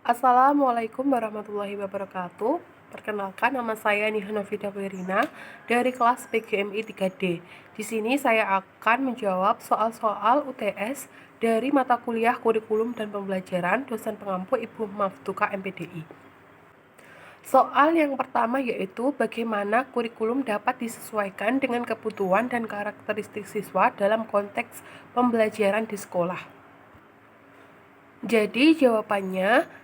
Assalamualaikum warahmatullahi wabarakatuh. Perkenalkan, nama saya Niha Novida Wirina dari kelas PGMI 3D. Di sini saya akan menjawab soal-soal UTS dari mata kuliah kurikulum dan pembelajaran dosen pengampu Ibu Maftuka MPDI. Soal yang pertama yaitu bagaimana kurikulum dapat disesuaikan dengan kebutuhan dan karakteristik siswa dalam konteks pembelajaran di sekolah. Jadi jawabannya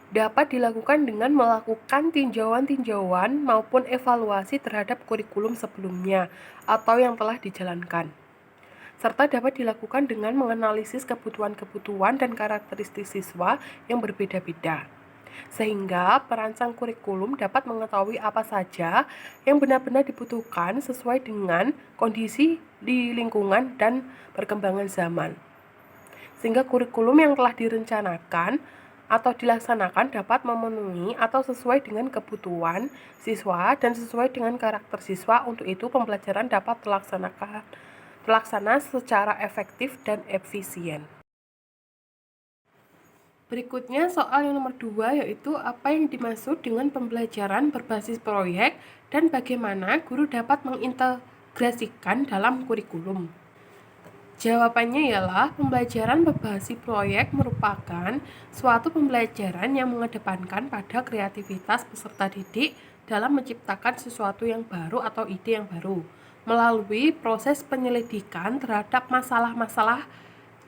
dapat dilakukan dengan melakukan tinjauan-tinjauan maupun evaluasi terhadap kurikulum sebelumnya atau yang telah dijalankan. Serta dapat dilakukan dengan menganalisis kebutuhan-kebutuhan dan karakteristik siswa yang berbeda-beda. Sehingga perancang kurikulum dapat mengetahui apa saja yang benar-benar dibutuhkan sesuai dengan kondisi di lingkungan dan perkembangan zaman. Sehingga kurikulum yang telah direncanakan atau dilaksanakan dapat memenuhi atau sesuai dengan kebutuhan siswa dan sesuai dengan karakter siswa. Untuk itu pembelajaran dapat terlaksana secara efektif dan efisien. Berikutnya soal yang nomor 2 yaitu apa yang dimaksud dengan pembelajaran berbasis proyek dan bagaimana guru dapat mengintegrasikan dalam kurikulum. Jawabannya ialah pembelajaran berbasis proyek merupakan suatu pembelajaran yang mengedepankan pada kreativitas peserta didik dalam menciptakan sesuatu yang baru atau ide yang baru melalui proses penyelidikan terhadap masalah-masalah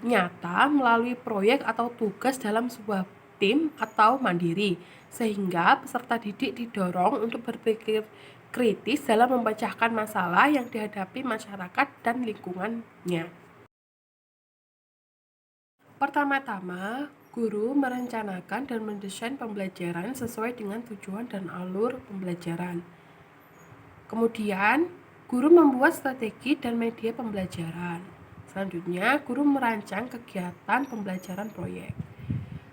nyata melalui proyek atau tugas dalam sebuah tim atau mandiri, sehingga peserta didik didorong untuk berpikir kritis dalam memecahkan masalah yang dihadapi masyarakat dan lingkungannya. Pertama-tama, guru merencanakan dan mendesain pembelajaran sesuai dengan tujuan dan alur pembelajaran. Kemudian, guru membuat strategi dan media pembelajaran. Selanjutnya, guru merancang kegiatan pembelajaran proyek.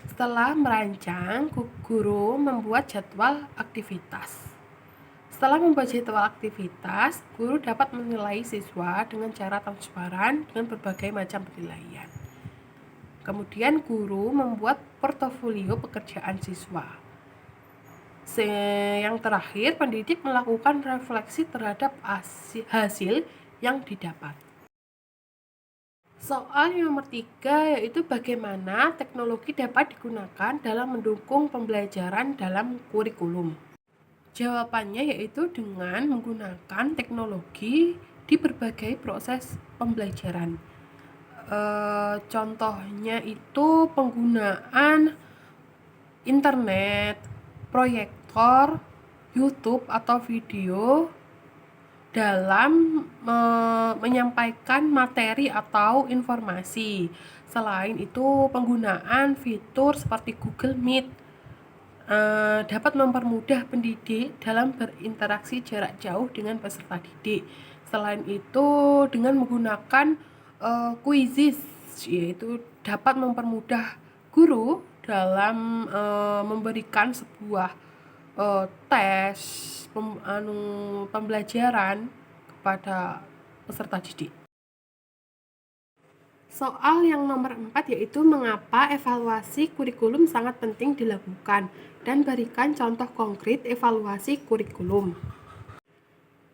Setelah merancang, guru membuat jadwal aktivitas. Setelah membuat jadwal aktivitas, guru dapat menilai siswa dengan cara transparan dengan berbagai macam penilaian. Kemudian guru membuat portofolio pekerjaan siswa. Yang terakhir, pendidik melakukan refleksi terhadap hasil yang didapat. Soal yang nomor 3 yaitu bagaimana teknologi dapat digunakan dalam mendukung pembelajaran dalam kurikulum. Jawabannya yaitu dengan menggunakan teknologi di berbagai proses pembelajaran. Contohnya itu penggunaan internet, proyektor, YouTube atau video dalam menyampaikan materi atau informasi. Selain itu, penggunaan fitur seperti Google Meet dapat mempermudah pendidik dalam berinteraksi jarak jauh dengan peserta didik. Selain itu, dengan menggunakan quizzes, yaitu dapat mempermudah guru dalam memberikan sebuah tes pembelajaran kepada peserta didik. Soal yang nomor 4 yaitu mengapa evaluasi kurikulum sangat penting dilakukan dan berikan contoh konkret evaluasi kurikulum.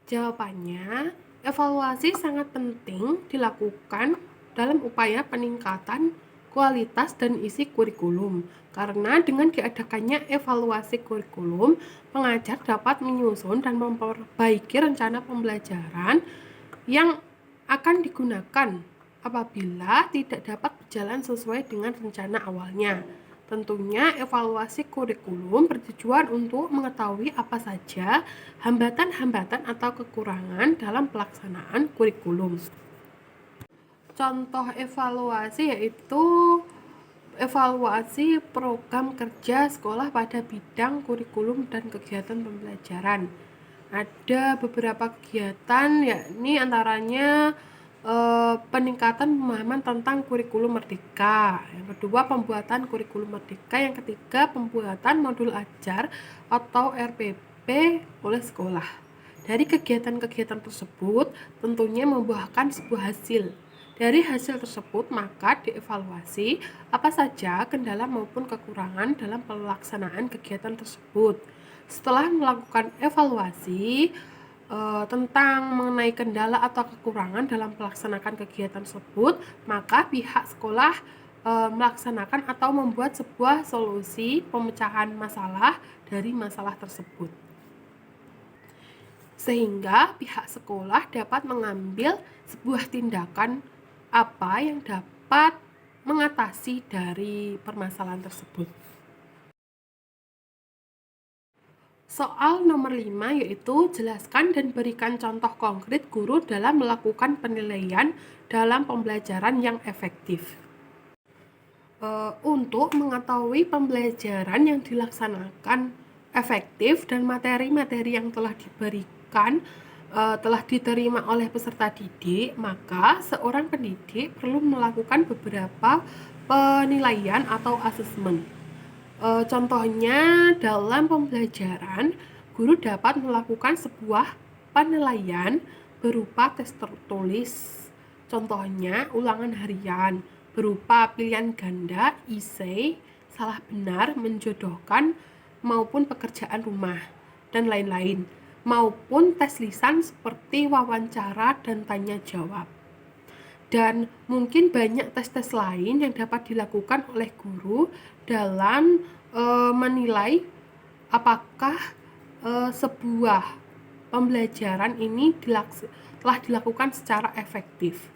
Jawabannya, evaluasi sangat penting dilakukan dalam upaya peningkatan kualitas dan isi kurikulum. Karena dengan diadakannya evaluasi kurikulum, pengajar dapat menyusun dan memperbaiki rencana pembelajaran yang akan digunakan apabila tidak dapat berjalan sesuai dengan rencana awalnya. Tentunya evaluasi kurikulum bertujuan untuk mengetahui apa saja hambatan-hambatan atau kekurangan dalam pelaksanaan kurikulum. Contoh evaluasi yaitu evaluasi program kerja sekolah pada bidang kurikulum dan kegiatan pembelajaran. Ada beberapa kegiatan, yakni antaranya peningkatan pemahaman tentang kurikulum merdeka. Yang kedua, pembuatan kurikulum merdeka. Yang ketiga, pembuatan modul ajar atau RPP oleh sekolah. Dari kegiatan-kegiatan tersebut tentunya membuahkan sebuah hasil, Dari hasil tersebut, maka dievaluasi apa saja kendala maupun kekurangan dalam pelaksanaan kegiatan tersebut. Setelah melakukan evaluasi tentang mengenai kendala atau kekurangan dalam melaksanakan kegiatan tersebut, maka pihak sekolah melaksanakan atau membuat sebuah solusi pemecahan masalah dari masalah tersebut. Sehingga pihak sekolah dapat mengambil sebuah tindakan apa yang dapat mengatasi dari permasalahan tersebut. Soal nomor 5 yaitu jelaskan dan berikan contoh konkret guru dalam melakukan penilaian dalam pembelajaran yang efektif. Untuk mengetahui pembelajaran yang dilaksanakan efektif dan materi-materi yang telah diberikan telah diterima oleh peserta didik, maka seorang pendidik perlu melakukan beberapa penilaian atau asesmen. Contohnya dalam pembelajaran, guru dapat melakukan sebuah penilaian berupa tes tertulis. Contohnya ulangan harian berupa pilihan ganda, isei, salah benar, menjodohkan, maupun pekerjaan rumah, dan lain-lain, maupun tes lisan seperti wawancara dan tanya jawab. Dan mungkin banyak tes-tes lain yang dapat dilakukan oleh guru dalam menilai apakah sebuah pembelajaran ini telah dilakukan secara efektif.